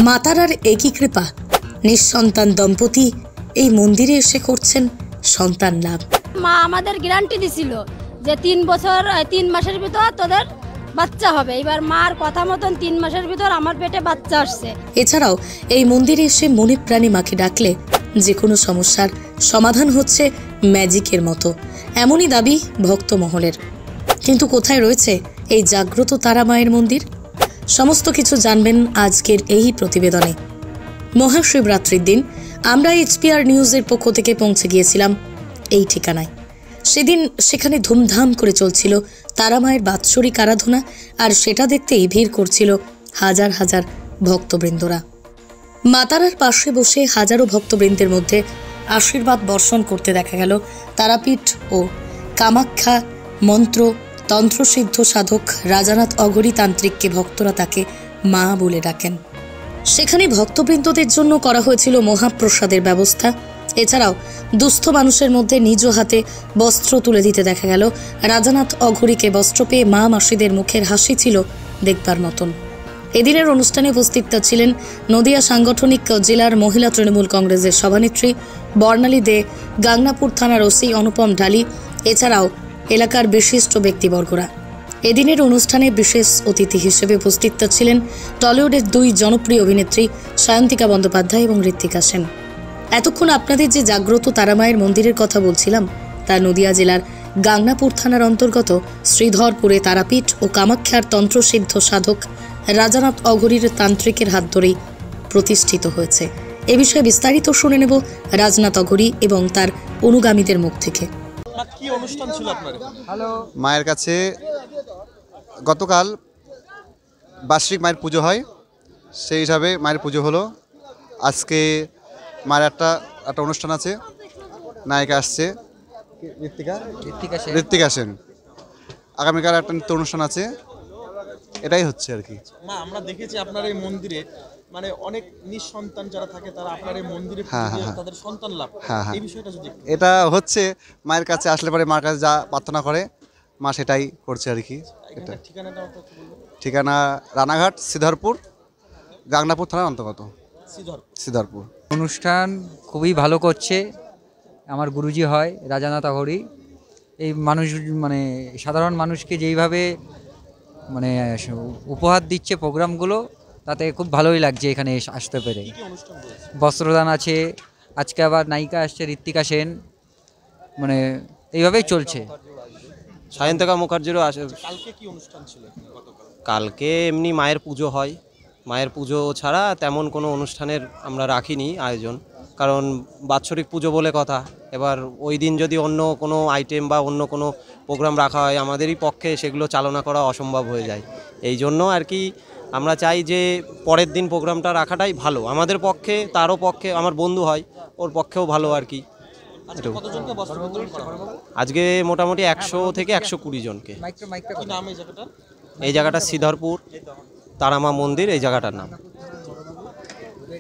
মাতারার একই কৃপা, নিঃসন্তান দম্পতি এই মন্দিরে এসে করছেন সন্তান লাভ। মা আমাদের গ্যারান্টি দিছিল যে 3 মাসের ভিতর তোদের বাচ্চা হবে। এবার মার কথা মতন 3 মাসের ভিতর আমার পেটে বাচ্চা আসছে। এছাড়াও এই মন্দিরে এসে মনে প্রাণে মাকে ডাকলে যে কোনো সমস্যার সমাধান হচ্ছে ম্যাজিকের মতো, এমনই দাবি ভক্ত মহলের। কিন্তু কোথায় রয়েছে এই জাগ্রত তারা মায়ের মন্দির? সমস্ত কিছু জানবেন আজকের এই প্রতিবেদনে। মহাশিবরাত্রির দিন আমরা HPR নিউজের পক্ষ থেকে পৌঁছে গিয়েছিলাম এই ঠিকানায়। সেদিন সেখানে ধুমধাম করে চলছিল তারা মায়ের বাৎসরিক আরাধনা, আর সেটা দেখতেই ভিড় করছিল হাজার হাজার ভক্তবৃন্দরা। মাতারার পাশে বসে হাজারো ভক্তবৃন্দের মধ্যে আশীর্বাদ বর্ষণ করতে দেখা গেল তারাপীঠ ও কামাখ্যা মন্ত্র তন্ত্রসিদ্ধ সাধক রাজানাথ অঘরী তান্ত্রিককে। ভক্তরা তাকে মা বলে ডাকেন। সেখানে ভক্তবৃন্দদের জন্য করা হয়েছিল মহাপ্রসাদের ব্যবস্থা। এছাড়াও দুস্থ মানুষের মধ্যে নিজ হাতে বস্ত্র তুলে দিতে দেখা গেল রাজানাথ অঘরীকে। বস্ত্র পেয়ে মা মাসিদের মুখের হাসি ছিল দেখবার মতন। এদিনের অনুষ্ঠানে উপস্থিত ছিলেন নদিয়া সাংগঠনিক জেলার মহিলা তৃণমূল কংগ্রেসের সভানেত্রী বর্ণালী দে, গাংনাপুর থানার ওসি অনুপম ঢালি, এছাড়াও এলাকার বিশিষ্ট ব্যক্তিবর্গরা। এদিনের অনুষ্ঠানে বিশেষ অতিথি হিসেবে উপস্থিত ছিলেন টলিউডের 2 জনপ্রিয় অভিনেত্রী সায়ন্তিকা বন্দ্যোপাধ্যায় এবং ঋত্বিকা সেন। এতক্ষণ আপনাদের যে জাগ্রত তারামায়ের মন্দিরের কথা বলছিলাম, তা নদিয়া জেলার গাংনাপুর থানার অন্তর্গত শ্রীধরপুরে তারাপীঠ ও কামাখ্যার তন্ত্রসিদ্ধ সাধক রাজানাথ অঘরীর তান্ত্রিকের হাত ধরেই প্রতিষ্ঠিত হয়েছে। এ বিষয়ে বিস্তারিত শুনে নেব রাজনাথ অঘরী এবং তার অনুগামীদের মুখ থেকে। কি অনুষ্ঠান ছিল আপনার? মায়ের কাছে গতকাল বার্ষিক মায়ের পুজো হয়, সেই হিসাবে মায়ের পুজো হলো। আজকে মায়ের একটা অনুষ্ঠান আছে, নায়িকা আসছে ঋত্বিকা সেন। আগামীকাল একটা নৃত্য অনুষ্ঠান আছে, এটাই হচ্ছে আর কি। মা, আমরা দেখেছি আপনার এই মন্দিরে মানে অনেক নিঃসন্তান যারা থাকে তারা আপনার এই মন্দিরে তাদের সন্তান লাভ। এই বিষয়টা যদি এটা হচ্ছে মায়ের কাছে আসলে পরে মার কাছে যা প্রার্থনা করে মা সেটাই করছে আর কি। ঠিকানা রানাঘাট, শ্রীধরপুর, গাংনাপুর থানার অন্তর্গত শ্রীধরপুর। অনুষ্ঠান খুবই ভালো করছে আমার গুরুজি হয় রাজানাথ অঘরী। এই মানুষ মানে সাধারণ মানুষকে যেইভাবে মানে উপহার দিচ্ছে প্রোগ্রামগুলো, তাতে খুব ভালোই লাগছে এখানে আসতে পেরে। বস্ত্রদান আছে, আজকে আবার নায়িকা আসছে ঋত্বিকা সেন, মানে এইভাবেই চলছে। সায়ন্তিকা মুখার্জিরও আসে। কালকে কি অনুষ্ঠান ছিল? কালকে এমনি মায়ের পুজো হয়। মায়ের পুজো ছাড়া তেমন কোনো অনুষ্ঠানের আমরা রাখিনি আয়োজন, কারণ বাৎসরিক পুজো বলে কথা। এবার ওই দিন যদি অন্য কোনো আইটেম বা অন্য কোনো প্রোগ্রাম রাখা হয়, আমাদেরই পক্ষে সেগুলো চালনা করা অসম্ভব হয়ে যায়। এই জন্য আর কি আমরা চাই যে পরের দিন প্রোগ্রামটা রাখাটাই ভালো আমাদের পক্ষে, তারও পক্ষে, আমার বন্ধু হয় ওর পক্ষেও ভালো আর কি। আজকে মোটামুটি 100 থেকে 120 জনকে। কি নাম এই জায়গাটা? এই জায়গাটা শ্রীধরপুর তারামা মন্দির, এই জায়গাটার নাম।